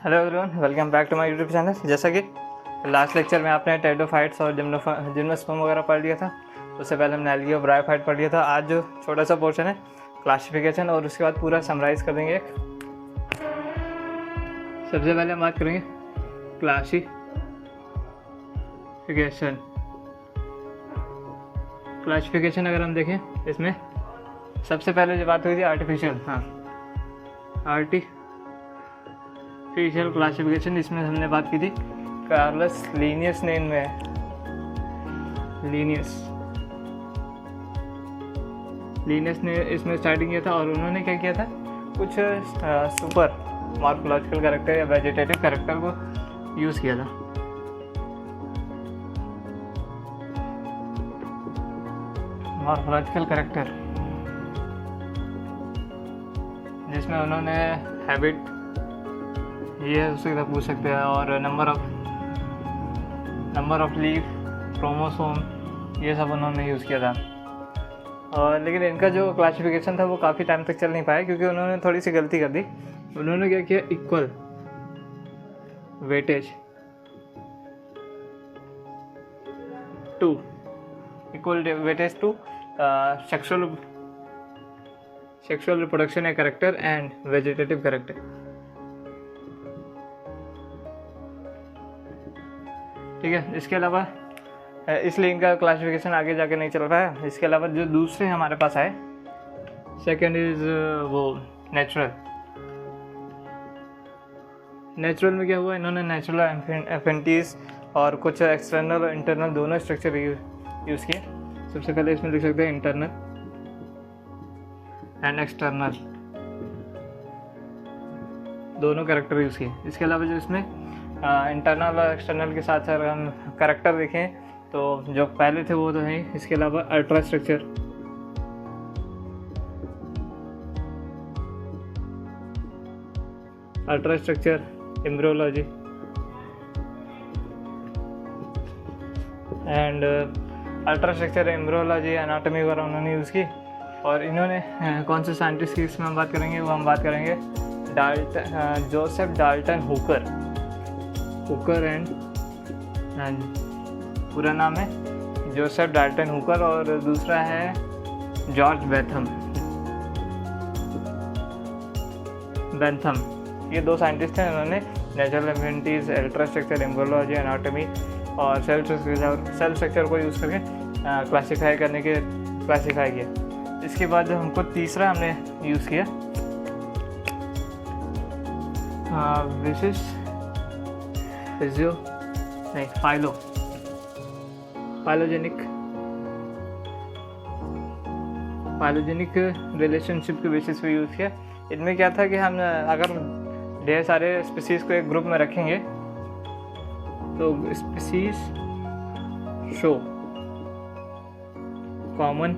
Hello everyone, welcome back to my YouTube channel. जैसा कि last lecture में आपने टेरिडोफाइट्स और जिम्नोस्पर्म वगैरह पढ़ लिया था, उससे पहले हमने एल्गी और ब्रायोफाइट पढ़ लिया था। आज जो छोटा सा पोर्शन है क्लासिफिकेशन, और उसके बाद पूरा समराइज कर देंगे। सबसे पहले हम बात करेंगे क्लासिफिकेशन। क्लासिफिकेशन अगर हम देखें, इसमें सबसे पहले जो बात हुई थी आर्टिफिशियल क्लासिफिकेशन, इसमें हमने बात की थी कार्लस लीनियस ने इनमें लीनियस ने इसमें स्टार्टिंग किया था। और उन्होंने क्या किया था, कुछ सुपर मॉर्फोलॉजिकल कैरेक्टर या वेजिटेटिव कैरेक्टर को यूज़ किया था। मॉर्फोलॉजिकल कैरेक्टर जिसमें उन्होंने हैबिट, ये उससे पूछ सकते हैं, और नंबर ऑफ लीफ, क्रोमोसोम, ये सब उन्होंने यूज़ किया था। और लेकिन इनका जो क्लासिफिकेशन था वो काफ़ी टाइम तक चल नहीं पाया, क्योंकि उन्होंने थोड़ी सी गलती कर दी। उन्होंने क्या किया, equal weightage to sexual reproduction या कैरेक्टर एंड वेजिटेटिव कैरेक्टर। ठीक है, इसके अलावा इसलिए इनका क्लासिफिकेशन आगे जाके नहीं चल पाया। इसके अलावा जो दूसरे हमारे पास आए, सेकंड इज वो नेचुरल में क्या हुआ, इन्होंने नेचुरल एफिनिटीज और कुछ एक्सटर्नल और इंटरनल दोनों स्ट्रक्चर यूज़ किए। सबसे पहले इसमें लिख सकते हैं इंटरनल एंड एक्सटर्नल, दोनों कैरेक्टर यूज़ किए। इसके अलावा जो इसमें इंटरनल और एक्सटर्नल के साथ अगर हम कैरेक्टर देखें, तो जो पहले थे वो तो है। इसके अलावा ultra structure embryology and anatomy वगैरह उन्होंने यूज़ की। और इन्होंने कौन से साइंटिस्ट की इसमें हम बात करेंगे, वो हम बात करेंगे जोसेफ डाल्टन हुकर एंड पूरा नाम है जोसेफ डाल्टन हुकर, और दूसरा है जॉर्ज बेंथम। ये दो साइंटिस्ट हैं। उन्होंने natural affinities, ultra structure, embryology, anatomy और सेल स्ट्रक्चर को यूज़ करके क्लासीफाई किया। इसके बाद जो हमको तीसरा हमने यूज़ किया, फाइलोजेनिक रिलेशनशिप के बेसिस पे यूज़ किया। इनमें क्या था कि हम अगर ढेर सारे स्पीसीज को एक ग्रुप में रखेंगे तो species show common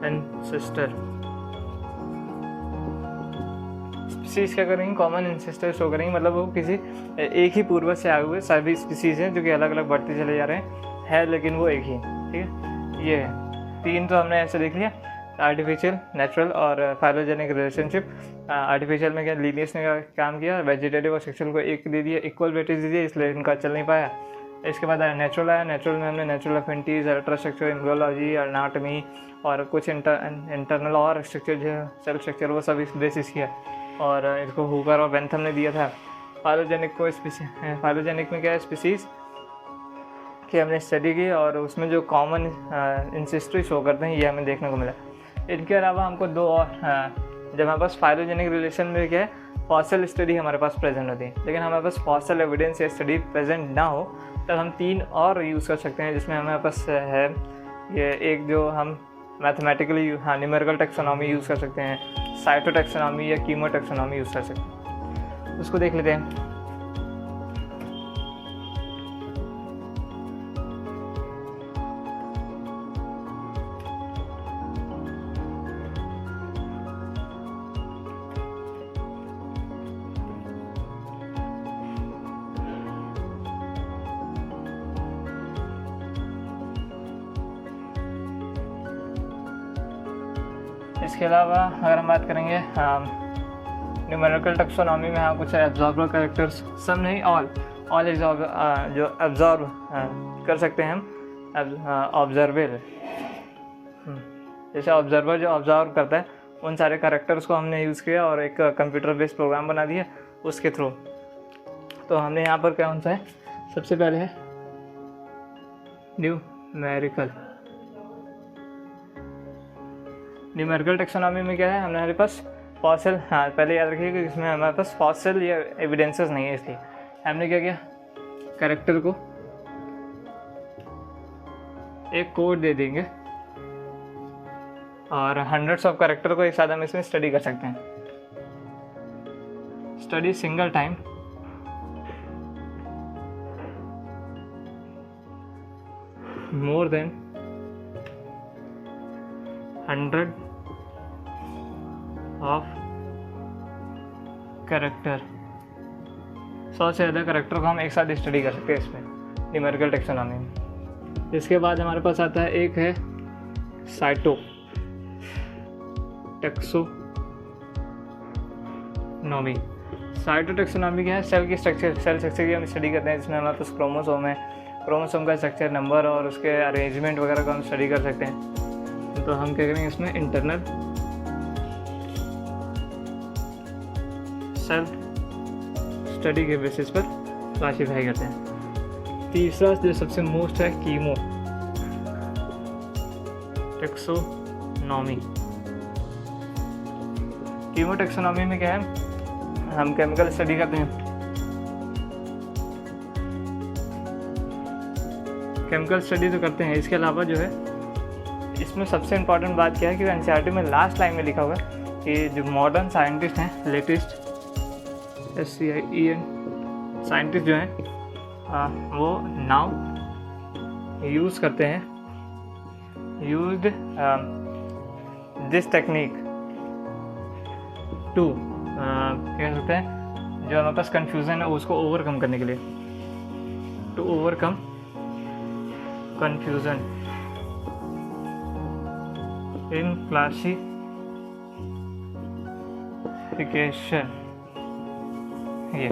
ancestor. Species क्या करेंगे, कॉमन एंसेस्टर शो करेंगे, मतलब वो किसी एक ही पूर्वज से आए हुए सभी स्पीसीज हैं जो कि अलग अलग बढ़ते चले जा रहे हैं, लेकिन वो एक ही। ठीक है, ये है तीन तो हमने ऐसे देख लिया, आर्टिफिशियल, नेचुरल और फाइलोजेनिक रिलेशनशिप। आर्टिफिशियल में क्या लीनियस ने काम किया, वेजिटेटिव और सेक्सुअल को एक दे दिया, इक्वल वेटेज दे दिया, इसलिए इनका चल नहीं पाया। इसके बाद नेचुरल आया। नेचुरल में हमने natural affinities, ultra structure, embryology, anatomy और कुछ इंटरनल और स्ट्रक्चर जो सेल स्ट्रक्चर, वो सब इस बेसिस किया। और इसको हुकर और बेंथम ने दिया था। फाइलोजेनिक में क्या है, स्पीसीज की हमने स्टडी की, और उसमें जो कॉमन इंसेस्ट्री शो करते हैं, ये हमें देखने को मिला। इनके अलावा हमको दो और जब हमारे पास फाइलोजेनिक रिलेशन में क्या है, फॉसिल स्टडी हमारे पास प्रेजेंट होती है, लेकिन हमारे पास फॉसिल एविडेंस या स्टडी प्रेजेंट ना हो तब हम तीन और यूज़ कर सकते हैं, जिसमें हमारे पास है ये एक जो हम मैथमेटिकली न्यूमेरिकल टेक्सोनॉमी यूज़ कर सकते हैं, साइटोटेक्सोनॉमी या कीमोटेक्सोनॉमी यूज़ कर सकते हैं। उसको देख लेते हैं। इसके अलावा अगर हम बात करेंगे न्यूमेरिकल टैक्सोनॉमी में हाँ कुछ एब्जॉर्बर कैरेक्टर्स, सब नहीं ऑल जो एब्जॉर्ब कर सकते हैं हम, ऑब्जर्वेबल, जैसे ऑब्जर्वर जो ऑब्जर्व करता है उन सारे कैरेक्टर्स को हमने यूज़ किया और एक कंप्यूटर बेस्ड प्रोग्राम बना दिया उसके थ्रू। तो हमने यहाँ पर कौन सा है, सबसे पहले है न्यूमेरिकल टैक्सोनॉमी में क्या है, हमारे पास फॉसिल, हाँ पहले याद रखिए कि इसमें हमारे पास फॉसिल या एविडेंसेस नहीं है, इसलिए हमने क्या किया, कैरेक्टर को एक कोड दे देंगे और हंड्रेड्स ऑफ कैरेक्टर को एक साथ हम इसमें स्टडी कर सकते हैं। Study single time more than 100 of character, 100 से ज़्यादा कैरेक्टर को हम एक साथ स्टडी कर सकते हैं इसमें न्यूमेरिकल टैक्सोनॉमी में। इसके बाद हमारे पास आता है एक है साइटो टैक्सोनॉमी। साइटो टैक्सोनॉमी क्या है, सेल स्ट्रक्चर की हम स्टडी करते हैं, जिसमें हमारे पास क्रोमोसोम है, क्रोमोसोम का स्ट्रक्चर, नंबर और उसके अरेंजमेंट वगैरह को हम स्टडी कर सकते हैं। तो हम क्या करेंगे इसमें इंटरनल सेल स्टडी के बेसिस पर क्लासीफाई करते हैं। तीसरा जो सबसे मोस्ट है कीमो टैक्सोनॉमी। कीमो टैक्सोनॉमी में क्या है, हम केमिकल स्टडी करते हैं, केमिकल स्टडी तो करते हैं। इसके अलावा जो है इसमें सबसे इम्पॉर्टेंट बात क्या है कि एनसीईआरटी में लास्ट लाइन में लिखा हुआ है कि जो मॉडर्न साइंटिस्ट हैं, लेटेस्ट SCIEN साइंटिस्ट जो हैं वो नाउ यूज़ करते हैं यूज्ड दिस टेक्निक टू क्या कहते हैं, जो हमारे पास कन्फ्यूज़न है उसको ओवरकम करने के लिए, to overcome confusion in classification। ये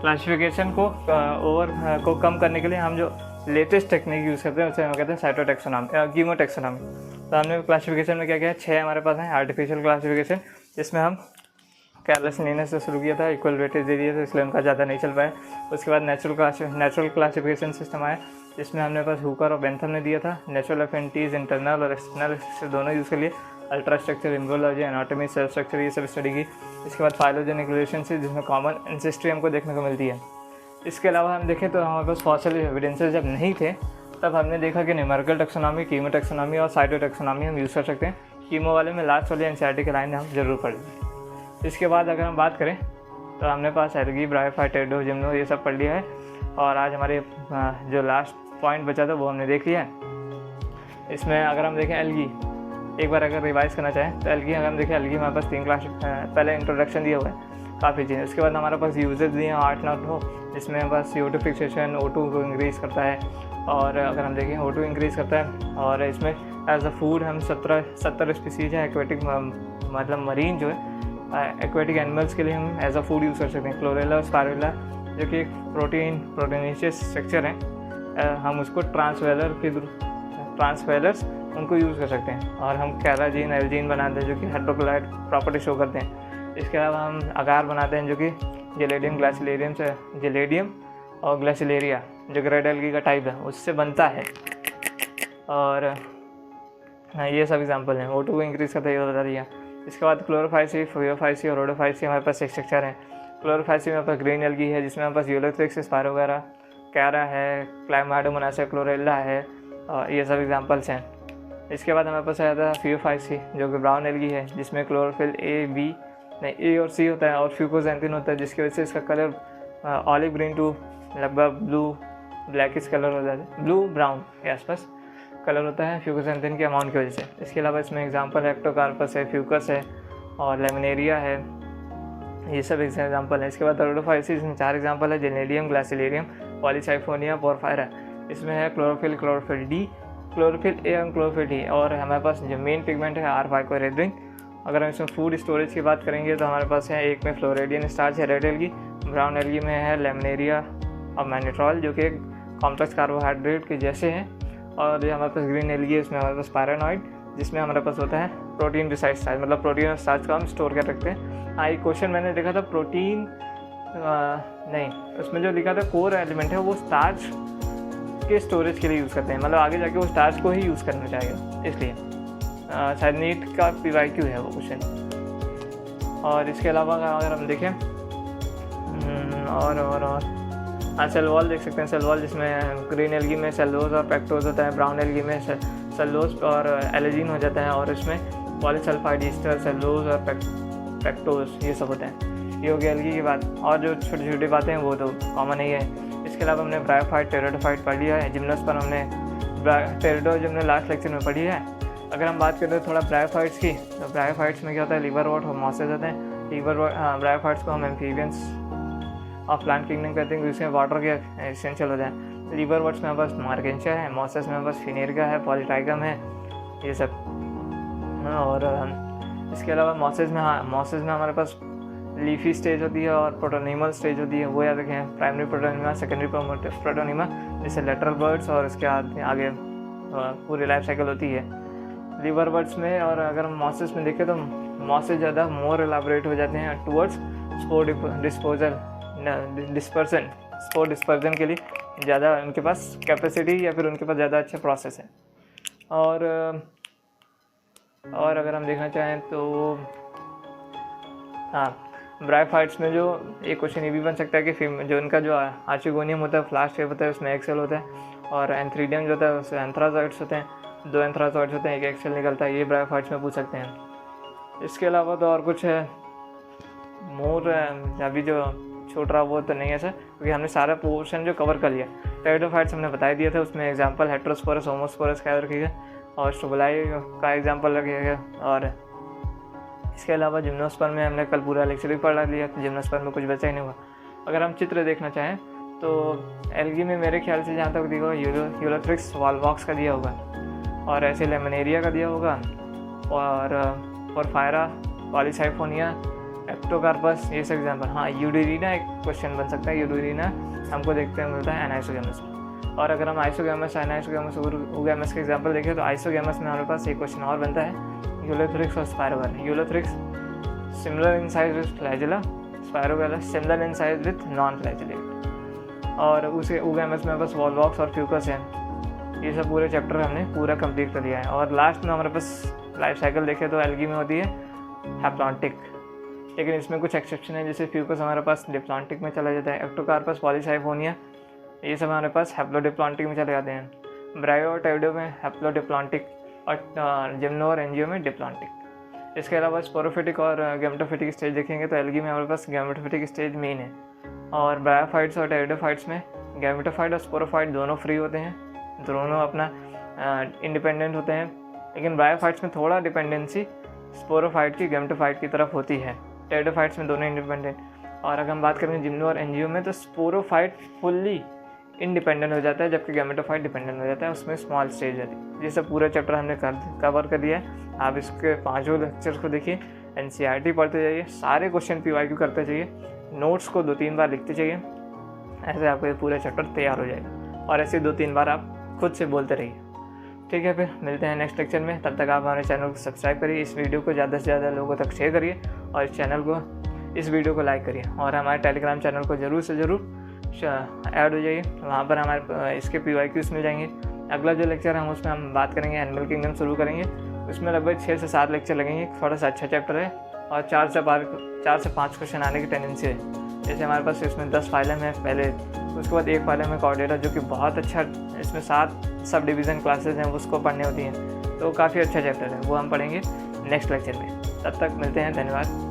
क्लासिफिकेशन को कम करने के लिए हम जो लेटेस्ट टेक्निक यूज़ करते हैं उसे हम कहते हैं साइटो टैक्सोनॉमी, कीमो टैक्सोनॉमी। तो हमने क्लासिफिकेशन में क्या क्या है, 6 हमारे पास हैं। आर्टिफिशियल क्लासिफिकेशन, जिसमें हम केयरलेस लेने से शुरू किया था, इक्वल वेटेज दे दिया था, इसलिए उनका ज़्यादा नहीं चल पाया। उसके बाद नेचुरल क्लासिफिकेशन सिस्टम आया, जिसमें हमने पास हुकर और बेंथम ने दिया था। नेचुरल एफिनिटीज़ इंटरनल और एक्सटर्नल से दोनों यूज़ कर लिए। Ultra structure, embryology, anatomy, cell structure, ये सब स्टडी की। इसके बाद फाइलोजेनिक रिलेशनशिप, जिसमें कॉमन एंसेस्ट्री हमको देखने को मिलती है। इसके अलावा हम देखें तो हमारे पास फॉसिल एविडेंसेस जब नहीं थे तब हमने देखा कि न्यूमेरिकल टैक्सोनॉमी, कीमो टैक्सोनॉमी और साइटो टैक्सोनॉमी हम यूज़ कर सकते हैं। कीमो वाले में लास्ट वाले एनसीईआरटी के लाइन हम जरूर पढ़ लें। इसके बाद अगर हम बात करें तो हमने पास एल्गी, ब्रायोफाइट, टेडो, जिम्नो ये सब पढ़ लिया है। और आज हमारे जो लास्ट पॉइंट बचा था वो हमने देख लिया है। इसमें अगर हम देखें एल्गी, एक बार अगर रिवाइज करना चाहें तो एल्गी अगर हम देखें, एल्गी हमारे पास 3 क्लास पहले इंट्रोडक्शन दिया हुआ है, काफ़ी चीज़ें। उसके बाद हमारे पास यूजेज दिए हैं 8-9 हो, जिसमें हमारे पास CO2 फिक्सेशन, O2 को इंक्रीज़ करता है। और अगर हम देखें O2 इंक्रीज़ करता है। और इसमें एज अ फूड हम 70 स्पीसीज हैं एक्वेटिक, मतलब मरीन जो है एक्वेटिक एनिमल्स के लिए हम एज अ फूड यूज़ कर सकते हैं। क्लोरेला और स्पाइरुला जो कि एक प्रोटीनेशियस स्ट्रक्चर है, हम उसको ट्रांसवेलर्स उनको यूज़ कर सकते हैं। और हम कैराजीन, एल्जीन बनाते हैं जो कि हाइड्रोक्लोराइड प्रॉपर्टी शो करते हैं। इसके अलावा हम अगार बनाते हैं जो कि जेलेडियम और ग्लासिलेरिया जो कि रेड एल्गी का टाइप है उससे बनता है। और ये सब एग्जांपल हैं। O2 को इंक्रीज़ करता है, ये बता दिया। इसके बाद क्लोरोफाइसी, फोयोफाइसी और रोडोफाइसी हमारे पास एक स्ट्रक्चर है। क्लोरोफाइसी में हमारे पास ग्रीन एल्गी है, जिसमें हमारे पास यूलोथ्रिक्स, स्पाइरो वगैरह, कैरा है, क्लाइमाडोमोनास, क्लोरेला है, ये सब एग्जांपल्स हैं। इसके बाद हमारे पास आता है फियोफाइसी जो कि ब्राउन एल्गी है, जिसमें क्लोरोफिल ए और सी होता है और फ्यूकोजेंथिन होता है, जिसकी वजह से इसका कलर ऑलिव ग्रीन टू लगभग ब्लू ब्लैकिश कलर हो जाता है, ब्लू ब्राउन के आसपास कलर होता है फ्यूकोजेंथिन के अमाउंट की वजह से। इसके अलावा इसमें एग्जांपल है एक्टोकार्पस है, फ्यूकस है और लेमिनेरिया है, ये सब एग्जांपल है। इसके बाद रोडोफाइसी, इसमें 4 एग्जांपल है, जेनेडियम, ग्लासिलेरियम, पॉलीसाइफोनिया, पोरफायरा। इसमें है chlorophyll, chlorophyll D, chlorophyll A और क्लोरोफिल डी। और हमारे पास जो मेन पिगमेंट है R फाइकोरेड्रिन अगर हम इसमें फूड स्टोरेज की बात करेंगे तो हमारे पास है एक में फ्लोरिडियन स्टार्च है रेड एल्गी, ब्राउन एल्गी में है लेमनेरिया और मैनिट्रॉल जो कि एक कॉम्प्लेक्स कार्बोहाइड्रेट के जैसे हैं, और ये हमारे पास ग्रीन एल्गी है, इसमें हमारे पास पायरानॉइड जिसमें हमारे पास होता है प्रोटीन बिसाइड स्टार्च, मतलब प्रोटीन और स्टार्च को हम स्टोर कर रखते हैं। हाँ, एक क्वेश्चन मैंने देखा था प्रोटीन नहीं, उसमें जो लिखा था कोर एलिमेंट है वो स्टार्च के स्टोरेज के लिए यूज़ करते हैं, मतलब आगे जाके वो स्टार्च को ही यूज़ करना चाहेगा, इसलिए शायद नीट का PYQ है वो क्वेश्चन। और इसके अलावा अगर हम देखें और हाँ, सेल वॉल देख सकते हैं, सेल वॉल जिसमें ग्रीन एल्गी में सेलोज और पेक्टोज होता है, ब्राउन एल्गी में सेलोज और एलेजिन हो जाता है, और इसमें पॉलीसल्फाइड ईस्टर सेलोज और पेक्टोज ये सब होते हैं। ये हो गया एल्गी की बात, और जो छोटी छोटी बातें हैं वो तो कॉमन ही है। इसके अलावा हमने ब्रायोफाइट टेरिडोफाइट पढ़ लिया है, जिम्नोस्पर्म हमने टेरिडो जो हमने लास्ट लेक्चर में पढ़ी है। अगर हम बात करें थोड़ा ब्रायोफाइट्स की, तो ब्रायोफाइट्स में क्या होता है, लिवरवॉर्ट और मॉसेस होते हैं। ब्रायोफाइट्स को हम एम्फीबियंस ऑफ प्लांट किंगडम कहते हैं, जिसमें वाटर के एसेंशियल होते हैं। लिवरवॉर्ट्स में बस मार्गेंशिया है, मॉसेस में बस फिनेरिका है, पॉलीटाइगम है, ये सब। और इसके अलावा मॉसेस में हमारे पास लीफी स्टेज होती है और प्रोटोनिमल स्टेज होती है, वो याद रखें। प्राइमरी प्रोटोनिमा, सेकेंडरी प्रोटोनिमा, जैसे लेटरल बर्ड्स, और इसके आगे पूरी लाइफ साइकिल होती है लिवर बर्ड्स में। और अगर हम मॉसेस में देखें तो मॉसेस ज़्यादा मोर एलाबरेट हो जाते हैं टूवर्ड्स स्पोर डिस्पर्जन के लिए ज़्यादा उनके पास कैपेसिटी या फिर उनके पास ज़्यादा अच्छा प्रोसेस है। और अगर हम देखना चाहें तो हाँ, ब्रायोफाइट्स में जो एक क्वेश्चन ये भी बन सकता है कि जो उनका जो आर्चिगोनियम होता है फ्लास्क शेप होता है, उसमें एक्सेल होता है, और एंथ्रीडियम जो होता है उसमें एंथ्राजॉइड्स होते हैं, 2 एंथ्राजॉइड्स होते हैं, एक एक्सेल निकलता है, ये ब्रायोफाइट्स में पूछ सकते हैं। इसके अलावा तो और कुछ है मोर अभी जो छूट रहा वो तो नहीं है सर, क्योंकि हमने सारा पोर्शन जो कवर कर लिया। टेरिडोफाइट्स हमने बता दिया था, उसमें एग्जाम्पल हेट्रोस्पोरस होमोस्पोरस का रखिएगा और स्टोबलाई का एग्जाम्पल रखिएगा। और इसके अलावा जिम्नोस्पर्म में हमने कल पूरा लेक्चर भी पढ़ा लिया, तो जिम्नोस्पर्म में कुछ बचा ही नहीं हुआ। अगर हम चित्र देखना चाहें तो एल्गी में मेरे ख्याल से जहाँ तक दिया होगा यूलोथ्रिक्स वॉलवॉक्स का दिया होगा, और ऐसे लेमनेरिया का दिया होगा, और पोरफायरा, पॉलीसाइफोनिया, एप्टोकार्पस, ये सब एग्जाम्पल। हाँ, यूडोरिना एक क्वेश्चन बन सकता है, यूडोरिना हमको देखते हैं मिलता है एनाइसोगैमस में। और अगर हम आइसोगैमस, एनाइसोगैमस, उगैमस के एग्जाम्पल देखें तो आइसोगैमस में हमारे पास एक क्वेश्चन और बनता है यूलोथ्रिक्स और Spirogyra. Ulothrix similar in size with flagella, Spirogyra similar in size with non flagellate. और उसे उगैमस में बस वॉलवॉक्स और फ्यूकस है। ये सब पूरे चैप्टर हमने पूरा कंप्लीट कर लिया है। और लास्ट में हमारे पास लाइफ साइकिल देखें तो एल्गी में होती है हैप्लॉन्टिक, लेकिन इसमें कुछ एक्सेप्शन है, जैसे फ्यूकस हमारे पास डिप्लॉन्टिक में चला जाता है, एक्टोकार्पस, पॉलीसाइफोनिया ये सब हमारे पास हैप्लोडिप्लॉन्टिक में चले जाते हैं। ब्रायो और टेरिडो में हैप्लोडिप्लॉन्टिक, और जिम्नो और एंजियो में डिप्लॉन्टिक। इसके अलावा स्पोरोफिटिक और गैमेटोफिटिक स्टेज देखेंगे तो एल्गी में हमारे पास गैमेटोफिटिक स्टेज मेन है, और ब्रायोफाइट्स और टेरिडोफाइट्स में गैमेटोफाइट और स्पोरोफाइट दोनों फ्री होते हैं, दोनों अपना इंडिपेंडेंट होते हैं। लेकिन ब्रायोफाइट्स में थोड़ा डिपेंडेंसी स्पोरोफाइट की गैमेटोफाइट की तरफ होती है, टेरिडोफाइट्स में दोनों इंडिपेंडेंट। और अगर हम बात करें जिम्नो और एंजियो में तो स्पोरोफाइट फुल्ली इंडिपेंडेंट हो जाता है, जबकि गैमेटोफाइट डिपेंडेंट हो जाता है, उसमें स्मॉल स्टेज होती है। ये सब पूरा चैप्टर हमने कवर कर दिया है। आप इसके 5 लेक्चर्स को देखिए, NCERT पढ़ते जाइए, सारे क्वेश्चन PYQ करते जाइए, नोट्स को 2-3 बार लिखते जाइए, ऐसे आपको ये पूरा चैप्टर तैयार हो जाएगा। और ऐसे 2-3 बार आप खुद से बोलते रहिए। ठीक है, फिर मिलते हैं नेक्स्ट लेक्चर में। तब तक आप हमारे चैनल को सब्सक्राइब करिए, इस वीडियो को ज़्यादा से ज़्यादा लोगों तक शेयर करिए, और इस वीडियो को लाइक करिए, और हमारे टेलीग्राम चैनल को ज़रूर से ज़रूर ऐड हो जाइए। वहाँ पर हमारे इसके PYQs मिल जाएंगे। अगला जो लेक्चर है हम उसमें हम बात करेंगे एनिमल किंगडम शुरू करेंगे, उसमें लगभग 6 से 7 लेक्चर लगेंगे। थोड़ा सा अच्छा चैप्टर है और 4 से 5 क्वेश्चन आने की टेंडेंसी है। जैसे हमारे पास इसमें 10 फाइलम है पहले, उसके बाद एक फाइलम है कोऑर्डिनेटर जो कि बहुत अच्छा, इसमें 7 सब डिवीज़न क्लासेज हैं उसको पढ़ने होती हैं, तो काफ़ी अच्छा चैप्टर है, वो हम पढ़ेंगे नेक्स्ट लेक्चर में। तब तक मिलते हैं, धन्यवाद।